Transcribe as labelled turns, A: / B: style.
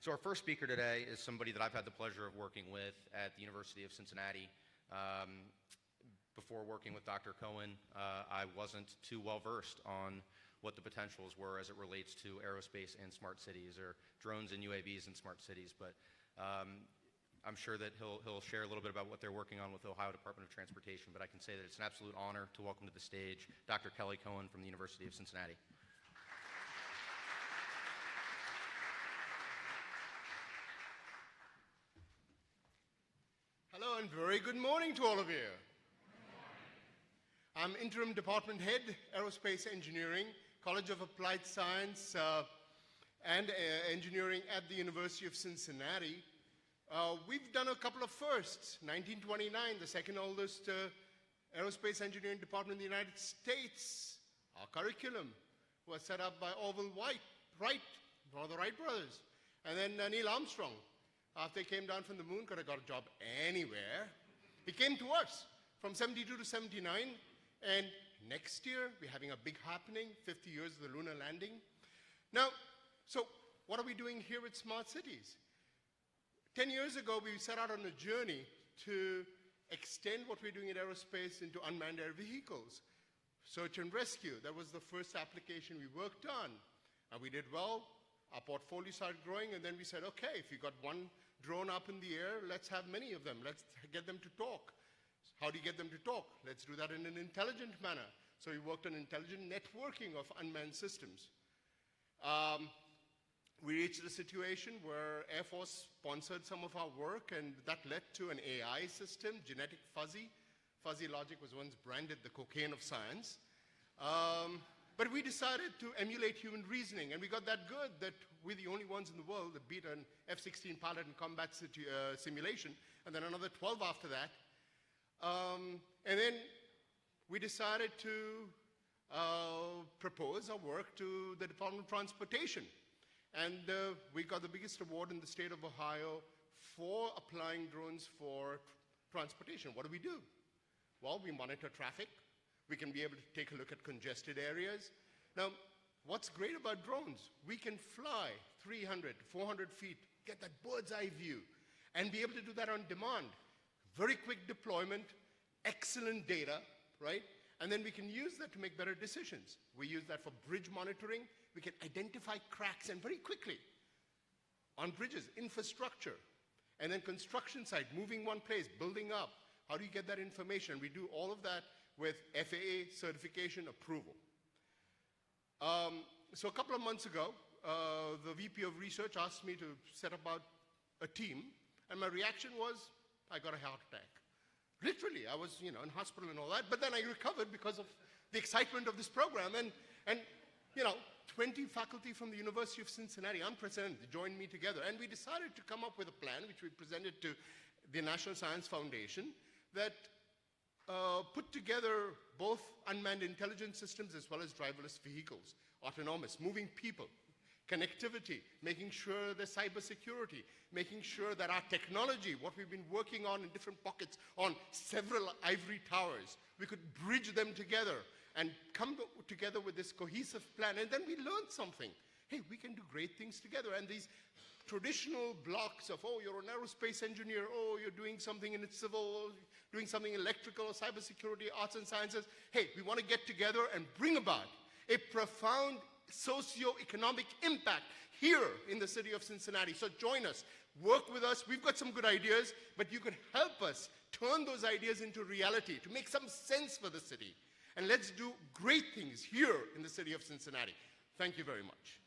A: So our first speaker today is somebody that I've had the pleasure of working with at the University of Cincinnati. Before working with Dr. Cohen, I wasn't too well versed on what the potentials were as it relates to aerospace and smart cities, or drones and UAVs and smart cities. But I'm sure that he'll share a little bit about what they're working on with the Ohio Department of Transportation. But I can say that it's an absolute honor to welcome to the stage Dr. Kelly Cohen from the University of Cincinnati.
B: Hello and very good morning to all of you. I'm Interim Department Head, Aerospace Engineering, College of Applied Science and Engineering at the University of Cincinnati. We've done a couple of firsts. 1929, the second oldest aerospace engineering department in the United States. Our curriculum was set up by Orville Wright, one of the Wright brothers. And then Neil Armstrong, after he came down from the moon, could have got a job anywhere. He came to us from 72 to 79, and next year we're having a big happening, 50 years of the lunar landing. Now, so what are we doing here with smart cities? 10 years ago, we set out on a journey to extend what we're doing in aerospace into unmanned air vehicles. Search and rescue, that was the first application we worked on. And we did well. Our portfolio started growing, and then we said, okay, if you got one drone up in the air, let's have many of them. Let's get them to talk. How do you get them to talk? Let's do that in an intelligent manner. So we worked on intelligent networking of unmanned systems. We reached a situation where Air Force sponsored some of our work, and that led to an AI system, genetic fuzzy. Fuzzy logic was once branded the cocaine of science. But we decided to emulate human reasoning, and we got that good that we're the only ones in the world that beat an F-16 pilot in combat simulation, and then another 12 after that. And then we decided to propose our work to the Department of Transportation. And we got the biggest award in the state of Ohio for applying drones for transportation. What do? Well, we monitor traffic. We can be able to take a look at congested areas. Now, what's great about drones? We can fly 300, 400 feet, get that bird's eye view, and be able to do that on demand. Very quick deployment, excellent data, right? And then we can use that to make better decisions. We use that for bridge monitoring. We can identify cracks, and very quickly, on bridges, infrastructure, and then construction site, moving one place, building up. How do you get that information? We do all of that with FAA certification approval. So a couple of months ago, the VP of Research asked me to set about a team, and my reaction was, I got a heart attack. Literally, I was in hospital and all that, but then I recovered because of the excitement of this program, and 20 faculty from the University of Cincinnati, unprecedented, joined me together, and we decided to come up with a plan, which we presented to the National Science Foundation, that put together both unmanned intelligence systems as well as driverless vehicles, autonomous, moving people, connectivity, making sure there's cybersecurity, making sure that our technology, what we've been working on in different pockets on several ivory towers, we could bridge them together and come together with this cohesive plan. And then we learned something. Hey, we can do great things together. And these traditional blocks of, oh, you're an aerospace engineer, oh, you're doing something in civil, doing something electrical, cybersecurity, arts and sciences. Hey, we want to get together and bring about a profound socio-economic impact here in the city of Cincinnati. So join us, work with us. We've got some good ideas, but you could help us turn those ideas into reality to make some sense for the city. And let's do great things here in the city of Cincinnati. Thank you very much.